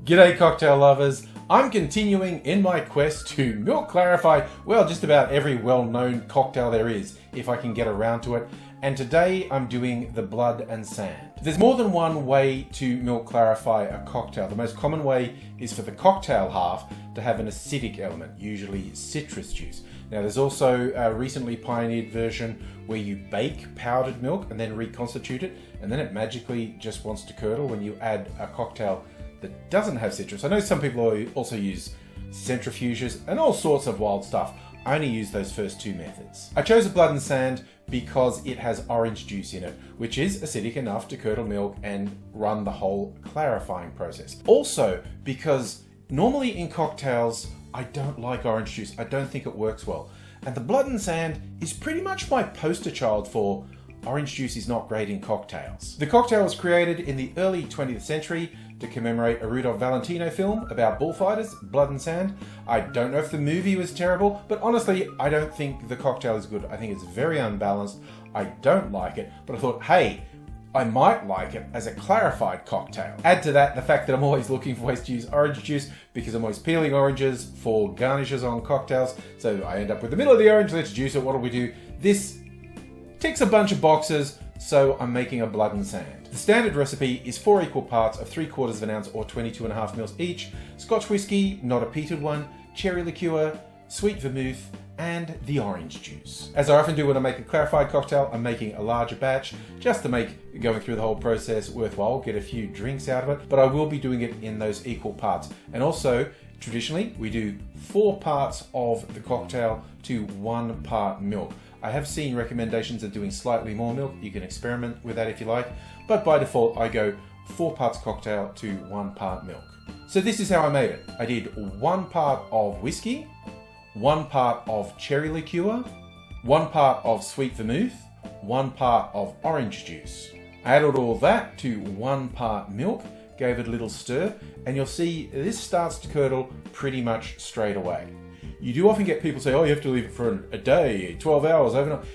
G'day cocktail lovers, I'm continuing in my quest to milk clarify, well, just about every well-known cocktail there is, if I can get around to it, and today I'm doing the blood and sand. There's more than one way to milk clarify a cocktail. The most common way is for the cocktail half to have an acidic element, usually citrus juice. Now there's also a recently pioneered version where you bake powdered milk and then reconstitute it, and then it magically just wants to curdle when you add a cocktail that doesn't have citrus. I know some people also use centrifuges and all sorts of wild stuff. I only use those first two methods. I chose a blood and sand because it has orange juice in it, which is acidic enough to curdle milk and run the whole clarifying process. Also, because normally in cocktails, I don't like orange juice. I don't think it works well. And the blood and sand is pretty much my poster child for orange juice is not great in cocktails. The cocktail was created in the early 20th century to commemorate a Rudolph Valentino film about bullfighters, Blood and Sand. I don't know if the movie was terrible, but honestly, I don't think the cocktail is good. I think it's very unbalanced. I don't like it, but I thought, hey, I might like it as a clarified cocktail. Add to that the fact that I'm always looking for ways to use orange juice because I'm always peeling oranges for garnishes on cocktails. So I end up with the middle of the orange, let's juice it. What do? This ticks a bunch of boxes, so I'm making a blood and sand. The standard recipe is 4 equal parts of 3/4 of an ounce or 22.5 mils each, Scotch whisky, not a peated one, cherry liqueur, sweet vermouth, and the orange juice. As I often do when I make a clarified cocktail, I'm making a larger batch just to make going through the whole process worthwhile, get a few drinks out of it, but I will be doing it in those equal parts. And also, traditionally, we do 4 parts of the cocktail to 1 part milk. I have seen recommendations of doing slightly more milk. You can experiment with that if you like, but by default, I go 4 parts cocktail to 1 part milk. So this is how I made it. I did 1 part of whiskey, 1 part of cherry liqueur, 1 part of sweet vermouth, 1 part of orange juice. I added all that to 1 part milk, gave it a little stir, and you'll see this starts to curdle pretty much straight away. You do often get people say, oh, you have to leave it for a day, 12 hours, overnight.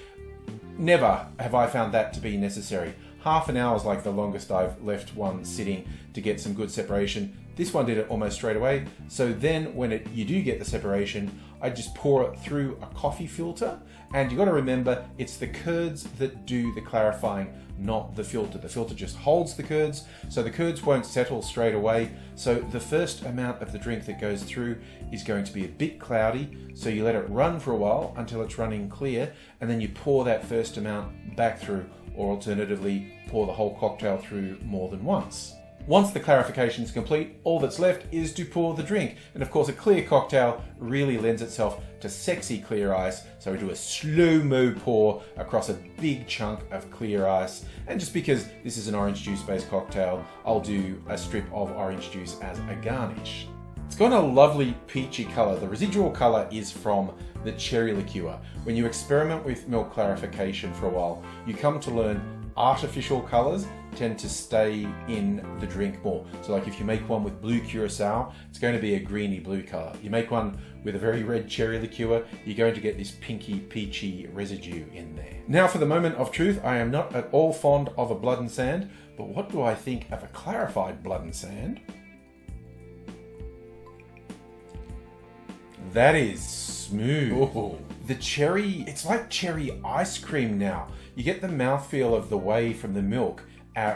Never have I found that to be necessary. Half an hour is like the longest I've left one sitting to get some good separation. This one did it almost straight away. So then when you do get the separation, I just pour it through a coffee filter. And you got to remember, it's the curds that do the clarifying, not the filter. The filter just holds the curds, so the curds won't settle straight away. So the first amount of the drink that goes through is going to be a bit cloudy, so you let it run for a while until it's running clear, and then you pour that first amount back through, or alternatively, pour the whole cocktail through more than once. Once the clarification is complete, all that's left is to pour the drink. And of course, a clear cocktail really lends itself to sexy clear ice. So we do a slow-mo pour across a big chunk of clear ice. And just because this is an orange juice-based cocktail, I'll do a strip of orange juice as a garnish. It's got a lovely peachy color. The residual color is from the cherry liqueur. When you experiment with milk clarification for a while, you come to learn artificial colors tend to stay in the drink more. So like if you make one with blue curacao, it's going to be a greeny blue color. You make one with a very red cherry liqueur, you're going to get this pinky peachy residue in there. Now for the moment of truth, I am not at all fond of a blood and sand, but what do I think of a clarified blood and sand? That is smooth. Ooh. The cherry, it's like cherry ice cream now. You get the mouthfeel of the whey from the milk,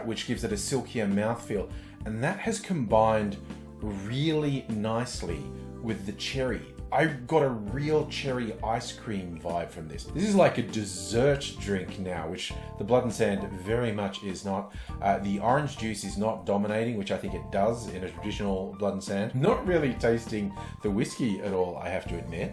which gives it a silkier mouthfeel. And that has combined really nicely with the cherry. I got a real cherry ice cream vibe from this. This is like a dessert drink now, which the blood and sand very much is not. The orange juice is not dominating, which I think it does in a traditional blood and sand. Not really tasting the whiskey at all, I have to admit.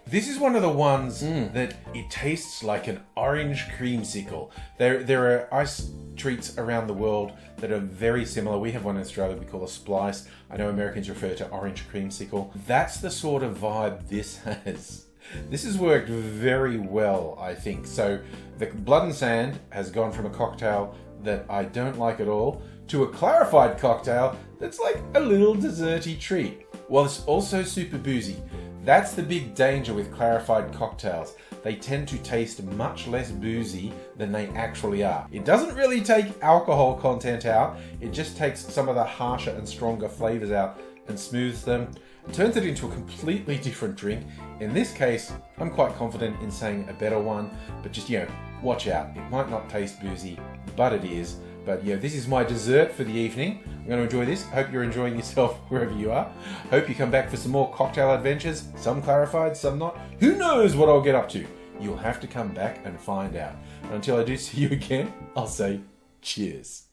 This is one of the ones that it tastes like an orange creamsicle. There are ice treats around the world that are very similar. We have one in Australia we call a splice. I know Americans refer to orange creamsicle. That's the sort of vibe this has. This has worked very well, I think. So the blood and sand has gone from a cocktail that I don't like at all to a clarified cocktail that's like a little desserty treat. While it's also super boozy, That's the big danger with clarified cocktails. They tend to taste much less boozy than they actually are. It doesn't really take alcohol content out, it just takes some of the harsher and stronger flavors out and smooths them, turns it into a completely different drink. In this case, I'm quite confident in saying a better one, but just, watch out. It might not taste boozy, but it is. But this is my dessert for the evening. I'm going to enjoy this. Hope you're enjoying yourself wherever you are. Hope you come back for some more cocktail adventures. Some clarified, some not. Who knows what I'll get up to? You'll have to come back and find out. Until I do see you again, I'll say cheers.